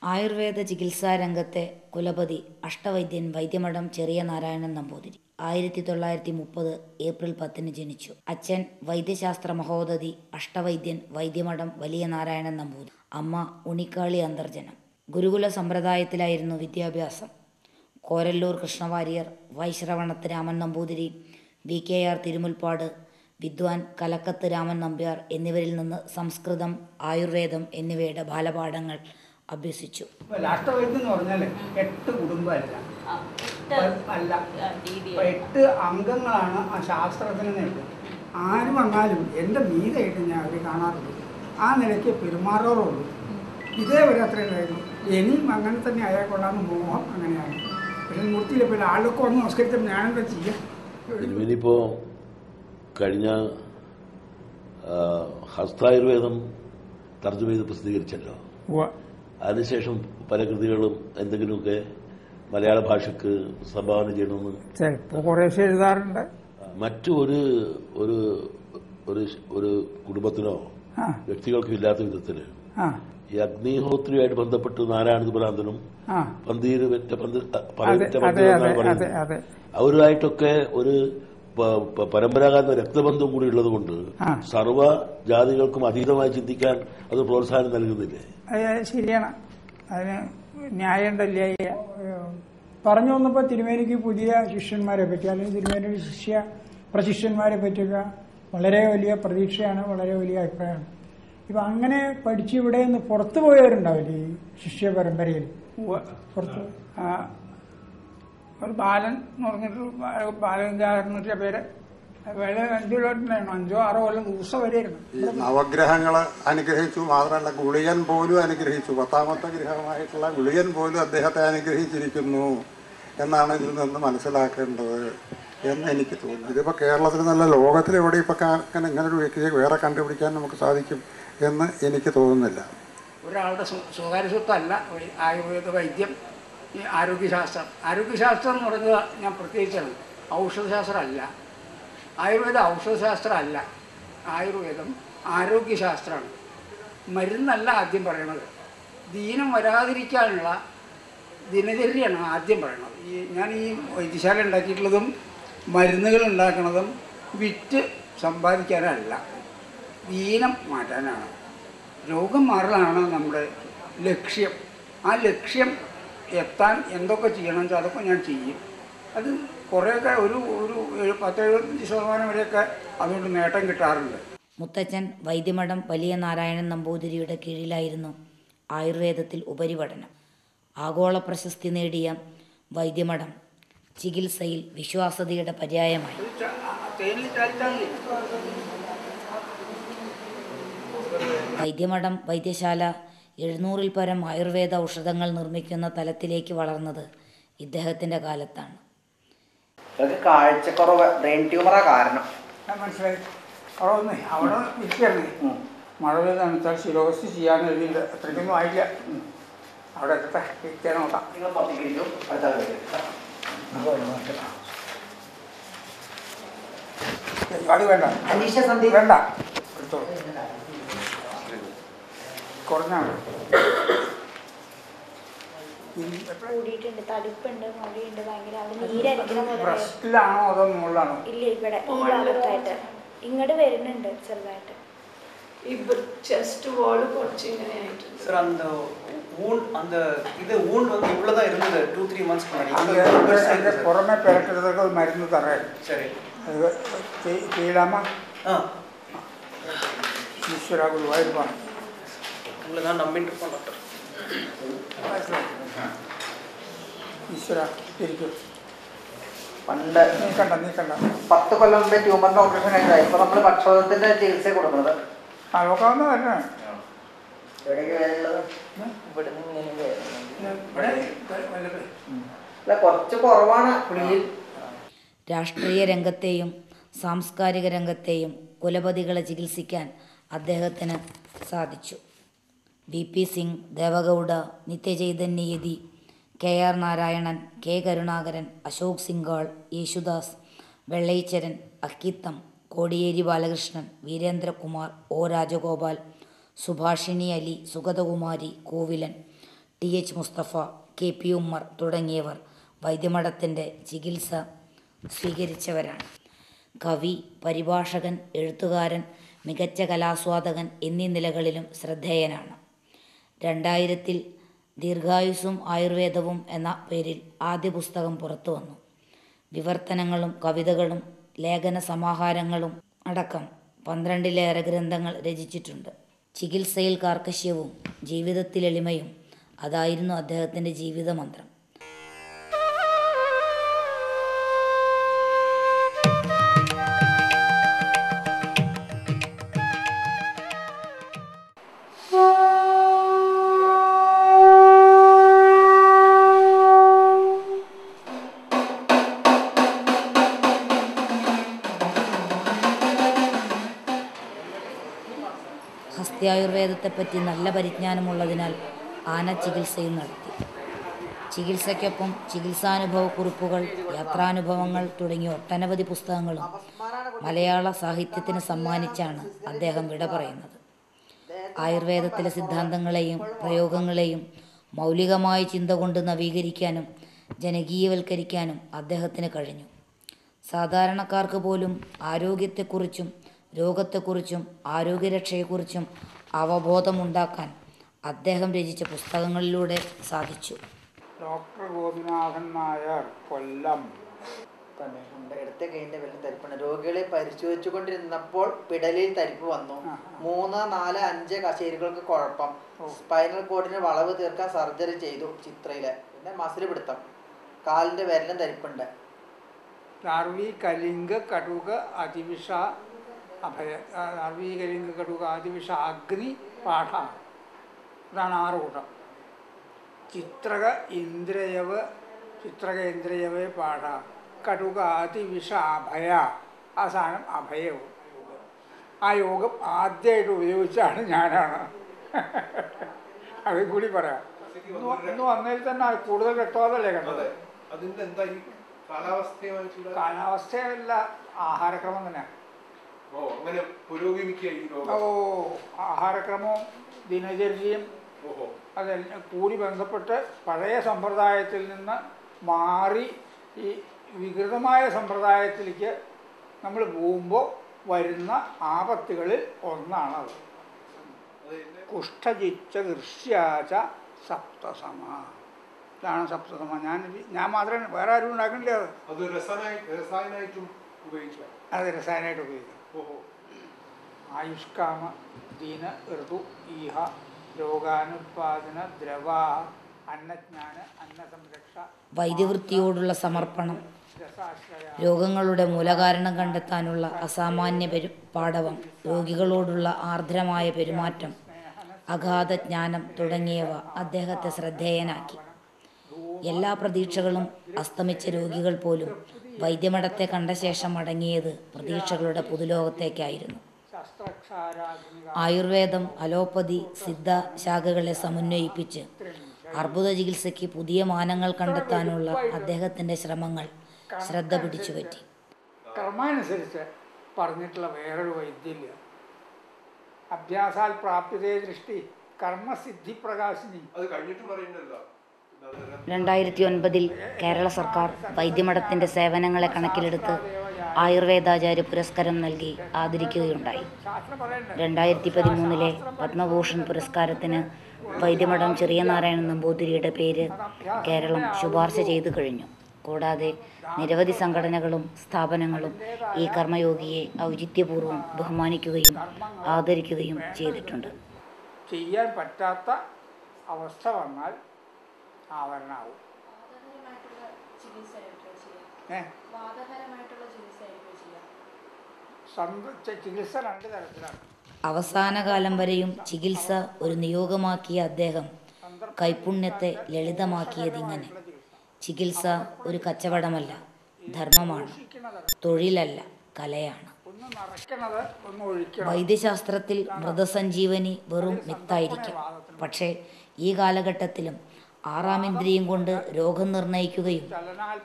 ആയുർവേദ ചികിത്സാരംഗത്തെ കുലപതി അഷ്ടവൈദ്യൻ വൈദ്യമഠം ചെറിയ നാരായണൻ നമ്പൂതിരി 1930 ഏപ്രിൽ 10 ജനിച്ചു. അച്ഛൻ വൈദ്യശാസ്ത്ര മഹോദധി അഷ്ടവൈദ്യൻ വൈദ്യമഠം വലിയ നാരായണൻ നമ്പൂതിരി. അമ്മ ഉണിക്കാളി അന്തർജനം. ഗുരുകുല സമ്പ്രദായത്തിലായിരുന്നു വിദ്യാഭ്യാസം. കോരല്ലൂർ കൃഷ്ണവാര്യർ, വൈശ്രവണത്ത് രാമൻ നമ്പൂതിരി, VKR തിരുമുൽപ്പാട്, വിദ്വാൻ കലക്കത്ത് രാമൻ നമ്പ്യാർ എന്നിവരിൽ നിന്ന് സംസ്കൃതം, ആയുർവേദം എന്നിവയുടെ ബാലപാഠങ്ങൾ അഭ്യസിച്ചു. അഷ്ടവൈദ്യം എന്ന് പറഞ്ഞാൽ 8 കുടുംബമല്ല, 8 അംഗങ്ങളാണ് ആ ശാസ്ത്രത്തിന് നേട്ടം. ആര് വന്നാലും എൻ്റെ മീതായിട്ട് ഞാൻ അവർ കാണാറുള്ളൂ, ആ നിലയ്ക്ക് പെരുമാറാറുള്ളൂ. ഇതേവരെ അത്രയുണ്ടായിരുന്നു. ഇനിയും അങ്ങനെ തന്നെ ആയാൽക്കൊള്ളാമെന്ന് മോഹം അങ്ങനെയാണ്. പക്ഷെ മൂർത്തിയിലെ പിന്നെ ആളൊക്കെ ഒന്ന് നമസ്കരിച്ചപ്പോൾ ഞാനെന്താ ചെയ്യാം. ഇനിയിപ്പോൾ കഴിഞ്ഞ ഹസ്തായുർവേദം തർജ്ജമ ചെയ്ത് പ്രസിദ്ധീകരിച്ചല്ലോ. അതിനുശേഷം പല കൃതികളും എന്തെങ്കിലുമൊക്കെ മലയാള ഭാഷക്ക് സംഭാവന ചെയ്യണമെന്ന് കുറേശ്ശെ എഴുതാറുണ്ട്. മറ്റു ഒരു കുടുംബത്തിനോ വ്യക്തികൾക്കോ ഇല്ലാത്ത വിധത്തില് ഈ അഗ്നിഹോത്രിയുമായിട്ട് ബന്ധപ്പെട്ട് നാരായണഭ്രാന്തനും അവരുമായിട്ടൊക്കെ ഒരു പരമ്പരാഗത രക്തബന്ധം കൂടി ഉള്ളത് കൊണ്ട് സർവ്വ ജാതികൾക്കും അതീതമായി ചിന്തിക്കാൻ അത് പ്രോത്സാഹനം നൽകുന്നില്ലേ? ശരിയാണ്, അതിന് ന്യായമുണ്ടല്ലേ. പറഞ്ഞു വന്നപ്പോൾ തിരുമേനിക്ക് പുതിയ ശിഷ്യന്മാരെ പറ്റി അല്ലെങ്കിൽ തിരുമേനിയുടെ പ്രശിഷ്യന്മാരെ പറ്റിയൊക്കെ വളരെ വലിയ പ്രതീക്ഷയാണ്, വളരെ വലിയ അഭിപ്രായമാണ്. ഇപ്പം അങ്ങനെ പഠിച്ച് ഇവിടെ നിന്ന് പുറത്തു പോയവരുണ്ടാവില്ലേ ഈ ശിഷ്യ പരമ്പരയിൽ? പുറത്ത് ഒരു ബാലൻ എന്ന് പറഞ്ഞിട്ട് ബാലഗംഗാധരന്റെ പേര് 5 6 കൊല്ലം ദിവസം വരെയായിരുന്നു. നവഗ്രഹങ്ങളെ അനുഗ്രഹിച്ചു. മാത്രമല്ല ഗുളികൻ പോലും അനുഗ്രഹിച്ചു. 10ാമത്തെ ഗ്രഹമായിട്ടുള്ള ഗുളികൻ പോലും അദ്ദേഹത്തെ അനുഗ്രഹിച്ചിരിക്കുന്നു എന്നാണ് ഇതിൽ നിന്ന് മനസ്സിലാക്കേണ്ടത് എന്ന് എനിക്ക് തോന്നുന്നു. ഇതിപ്പോൾ കേരളത്തിൽ നല്ല ലോകത്തിലെവിടെ ഇപ്പം ഇങ്ങനൊരു വ്യക്തിയെ വേറെ കണ്ടുപിടിക്കാൻ നമുക്ക് സാധിക്കും എന്ന് എനിക്ക് തോന്നുന്നില്ല. ഒരാളുടെ സ്വകാര്യ സ്വത്തല്ല ആയുർവേദ വൈദ്യം, ഈ ആരോഗ്യശാസ്ത്രം എന്ന് പറയുന്നത് ഞാൻ പ്രത്യേകിച്ചാണ്. ഔഷധശാസ്ത്രമല്ല, ആയുർവേദ ഔഷധശാസ്ത്രമല്ല, ആയുർവേദം ആരോഗ്യശാസ്ത്രമാണ്. മരുന്നല്ല ആദ്യം പറയണത്, ദീനം വരാതിരിക്കാനുള്ള ദിനചര്യയാണ് ആദ്യം പറയണത്. ഞാൻ ഈ വൈദ്യശാല ഉണ്ടാക്കിയിട്ടുള്ളതും മരുന്നുകൾ ഉണ്ടാക്കുന്നതും വിറ്റ് സമ്പാദിക്കാനല്ല, ദീനം മാറ്റാനാണ്. രോഗം മാറലാണ് നമ്മുടെ ലക്ഷ്യം. ആ ലക്ഷ്യം എത്താൻ എന്തൊക്കെ ചെയ്യണമെന്ന് വെച്ചാൽ അതൊക്കെ ഞാൻ ചെയ്യും. അത് കുറേയൊക്കെ ഒരു 10-75% വരെയൊക്കെ അതുകൊണ്ട് നേട്ടം കിട്ടാറുണ്ട്. മുത്തച്ഛൻ വൈദ്യമഠം വലിയ നാരായണൻ നമ്പൂതിരിയുടെ കീഴിലായിരുന്നു ആയുർവേദത്തിൽ ഉപരിപഠനം. ആഗോള പ്രശസ്തി നേടിയ വൈദ്യമഠം ചികിത്സയിൽ വിശ്വാസ്യതയുടെ പര്യായമായി. വൈദ്യമഠം വൈദ്യശാല 700-ൽ പരം ആയുർവേദ ഔഷധങ്ങൾ നിർമ്മിക്കുന്ന തലത്തിലേക്ക് വളർന്നത് ഇദ്ദേഹത്തിൻ്റെ കാലത്താണ്. കാഴ്ചക്കുറവ്, ബ്രെയിൻ ട്യൂമറാ കാരണം. മനസ്സിലായി. അവിടെ ഇരിക്കുകയായിരുന്നു. മഴ പെയ്താണെന്നുവെച്ചാൽ ശിരോഗസ് ചെയ്യാൻ എഴുതിയിട്ട് അത്രയ്ക്കൊന്നും ആയില്ല. അവിടെ ഇരിക്കാൻ നോക്കാം. അത് വേണ്ട, വേണ്ട, കുറഞ്ഞാണ്. ബ്രസ്റ്റിലാണോ അതോ മുകളിലാണോ? ഇല്ല, ഇവിടെ ഈ ഭാഗത്തായിട്ട് ഇങ്ങോട്ട് വരുന്നുണ്ട് ചെറുതായിട്ട്. ചെസ്റ്റ് വാള് കുറച്ച് ഇങ്ങനെ ആയിട്ടുണ്ട്. പുറമെ പിറക്കുന്നതൊക്കെ മരുന്ന് തറയാൻ ചെയ്യലാമ. ഈശ്വര ഗുരുവായൂർപ്പാണ് ഈശ്വര ഇരിക്കും. പണ്ട് നീക്കണ്ട 10 കൊല്ലം മുമ്പേ ട്യൂമറിന്റെ ഓപ്പറേഷൻ കഴിഞ്ഞാൽ ഇപ്പൊ നമ്മള് ഭക്ഷണത്തിന്റെ ചികിത്സ കൊടുക്കുന്നത് നോക്കാവുന്ന തന്നെ. കുറച്ച് കുറവാണ്. രാഷ്ട്രീയ രംഗത്തെയും സാംസ്കാരിക രംഗത്തെയും കുലപതികളെ ചികിത്സിക്കാൻ അദ്ദേഹത്തിന് സാധിച്ചു. BP Singh, Deve Gowda, Nitya Chaitanya Yati, KR Narayanan, K Karunakaran, Ashok Singhal, Yesudas, വെള്ളൈച്ചരൻ, Akkitham, Kodiyeri Balakrishnan, Veerendrakumar, O Rajagopal, Subhashini Ali, Sugathakumari, Kovilan TH Mustafa, KP Ummer തുടങ്ങിയവർ വൈദ്യമഠത്തിൻ്റെ ചികിത്സ സ്വീകരിച്ചവരാണ്. കവി, പരിഭാഷകൻ, എഴുത്തുകാരൻ, മികച്ച കലാസ്വാദകൻ എന്നീ നിലകളിലും ശ്രദ്ധേയനാണ്. 2000 ദീർഘായുസ്സും ആയുർവേദവും എന്ന പേരിൽ ആദ്യ പുസ്തകം പുറത്തു വന്നു. വിവർത്തനങ്ങളും കവിതകളും ലേഖന സമാഹാരങ്ങളും അടക്കം 12ലേറെ ഗ്രന്ഥങ്ങൾ രചിച്ചിട്ടുണ്ട്. ചികിത്സയിൽ കാർക്കശ്യവും ജീവിതത്തിൽ എളിമയും അതായിരുന്നു അദ്ദേഹത്തിൻ്റെ ജീവിതമന്ത്രം. ഹസ്ത്യായുർവേദത്തെപ്പറ്റി നല്ല പരിജ്ഞാനമുള്ളതിനാൽ ആന ചികിത്സയും നടത്തി. ചികിത്സയ്ക്കൊപ്പം ചികിത്സാനുഭവക്കുറിപ്പുകൾ, യാത്രാനുഭവങ്ങൾ തുടങ്ങിയ ഒട്ടനവധി പുസ്തകങ്ങളും മലയാള സാഹിത്യത്തിന് സമ്മാനിച്ചാണ് അദ്ദേഹം വിട പറയുന്നത്. ആയുർവേദത്തിലെ സിദ്ധാന്തങ്ങളെയും പ്രയോഗങ്ങളെയും മൗലികമായ ചിന്ത കൊണ്ട് നവീകരിക്കാനും ജനകീയവൽക്കരിക്കാനും അദ്ദേഹത്തിന് കഴിഞ്ഞു. സാധാരണക്കാർക്ക് പോലും ആരോഗ്യത്തെക്കുറിച്ചും രോഗത്തെക്കുറിച്ചും ആരോഗ്യരക്ഷയെക്കുറിച്ചും അവബോധമുണ്ടാക്കാൻ അദ്ദേഹം രചിച്ച പുസ്തകങ്ങളിലൂടെ സാധിച്ചു. ഡോക്ടർ ഗോപിനാഥൻ നായർ, കൊല്ലം. ഇടത്തെ കൈയിന്റെ വലിയ തരിപ്പാണ്. രോഗികളെ പരിശോധിച്ചുകൊണ്ടിരുന്നപ്പോൾ പിടലിൽ തരിപ്പ് വന്നു. 3, 4, 5 കശേരുകൾക്ക് കുഴപ്പം. സ്പൈനൽ കോഡിന് വളവ് തീർക്കാൻ സർജറി ചെയ്തു. ചിത്രയില് പിന്നെ മസിൽ പിടുത്തം. കാലിന്റെ വിരലും തരിപ്പുണ്ട്. ലാർവി, കലിംഗ്, കടുക, അതിവിഷ, അഭയ. ലാർവി, കലിംഗ്, കടുക, അതിവിഷ, അഗ്നി, പാഠ. ഇതാണ് 6 കൂട്ടം. ചിത്രക ഇന്ദ്രയവ്, ചിത്രക ഇന്ദ്രയവേ പാഠ. കടുക, അതിവിഷ, അഭയ. ആ സാധനം അഭയവും. ആ യോഗം ആദ്യമായിട്ട് ഉപയോഗിച്ചാണ് ഞാനാണ്. അതും കൂടി പറയാം. ഇന്ന് വന്നതിൽ തന്നെ കൂടുതൽ വ്യക്തവാദമല്ലേ കണ്ടത്. കാലാവസ്ഥയല്ല, ആഹാരക്രമം തന്നെയാണ്. ആഹാരക്രമവും ദിനചര്യയും അതെല്ലാം കൂടി ബന്ധപ്പെട്ട് പഴയ സമ്പ്രദായത്തിൽ നിന്ന് മാറി ഈ വികൃതമായ സമ്പ്രദായത്തിലേക്ക് നമ്മൾ പോകുമ്പോൾ വരുന്ന ആപത്തുകളിൽ ഒന്നാണത്. കുഷ്ഠജിച്ച ദൃശ്യാച സപ്തസമ. ഇതാണ് സപ്തസമ. ഞാൻ മാത്രമേ, വേറെ ആരും ഉണ്ടാക്കണ്ടേ. അത് രസായനമായിട്ടും ഉപയോഗിക്കാം. അത് രസായനമായിട്ട് ഉപയോഗിക്കാം. ആയുഷ്കാമ, ദീന, ഋതു, ഈഹ, രോഗാനുത്പാദന, ദ്രവ, അന്നജ്ഞാന, അന്നസംരക്ഷ. വൈദ്യവൃത്തിയോടുള്ള സമർപ്പണം, രോഗങ്ങളുടെ മൂലകാരണം കണ്ടെത്താനുള്ള അസാമാന്യ പാടവം, രോഗികളോടുള്ള ആർദ്രമായ പെരുമാറ്റം, അഗാധ ജ്ഞാനം തുടങ്ങിയവ അദ്ദേഹത്തെ ശ്രദ്ധേയനാക്കി. എല്ലാ പ്രതീക്ഷകളും അസ്തമിച്ച രോഗികൾ പോലും വൈദ്യമഠത്തെ കണ്ട ശേഷം മടങ്ങിയത് പ്രതീക്ഷകളുടെ പുതുലോകത്തേക്കായിരുന്നു. ആയുർവേദം, അലോപ്പതി, സിദ്ധ ശാഖകളെ സമന്വയിപ്പിച്ച് അർബുദ ചികിത്സയ്ക്ക് പുതിയ മാനങ്ങൾ കണ്ടെത്താനുള്ള അദ്ദേഹത്തിൻ്റെ ശ്രമങ്ങൾ ശ്രദ്ധ പിടിച്ചുപറ്റി. കർമാനുസരിച്ച് പറഞ്ഞിട്ടുള്ള വേറൊരു വൈദ്യമില്ല. അഭ്യാസാൽ പ്രാപ്യതേ ദൃഷ്ടി കർമ്മസിദ്ധി പ്രകാശിനി. 2009 കേരള സർക്കാർ വൈദ്യമഠത്തിൻ്റെ സേവനങ്ങളെ കണക്കിലെടുത്ത് ആയുർവേദാചാര്യ പുരസ്കാരം നൽകി ആദരിക്കുകയുണ്ടായി. 2013 പത്മഭൂഷൺ പുരസ്കാരത്തിന് വൈദ്യമഠം ചെറിയ നാരായണൻ നമ്പൂതിരിയുടെ പേര് കേരളം ശുപാർശ ചെയ്തു കഴിഞ്ഞു. കൂടാതെ നിരവധി സംഘടനകളും സ്ഥാപനങ്ങളും ഈ കർമ്മയോഗിയെ ഔചിത്യപൂർവ്വം ബഹുമാനിക്കുകയും ആദരിക്കുകയും ചെയ്തിട്ടുണ്ട്. ചെയ്യാൻ പറ്റാത്ത അവസ്ഥ വന്നാൽ ആവരണമാവും. ചികിത്സ 2 തരത്തിലാണ്. അവസാന കാലം വരെയും ചികിത്സ ഒരു നിയോഗമാക്കിയ അദ്ദേഹം കൈപുണ്യത്തെ ലളിതമാക്കിയതിങ്ങനെ: ചികിത്സ ഒരു കച്ചവടമല്ല, ധർമ്മമാണ്. തൊഴിലല്ല, കലയാണ്. വൈദ്യശാസ്ത്രത്തിൽ മൃതസഞ്ജീവനി വെറും മിത്തായിരിക്കും. പക്ഷേ ഈ കാലഘട്ടത്തിലും 6-ാം ഇന്ദ്രിയം കൊണ്ട് രോഗം നിർണയിക്കുകയും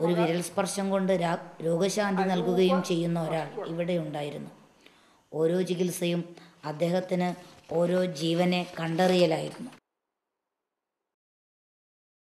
ഒരു വിരൽ സ്പർശം കൊണ്ട് രോഗശാന്തി നൽകുകയും ചെയ്യുന്ന ഒരാൾ ഇവിടെ ഉണ്ടായിരുന്നു. ഓരോ ചികിത്സയും അദ്ദേഹത്തിന് ഓരോ ജീവനെ കണ്ടറിയലായിരുന്നു.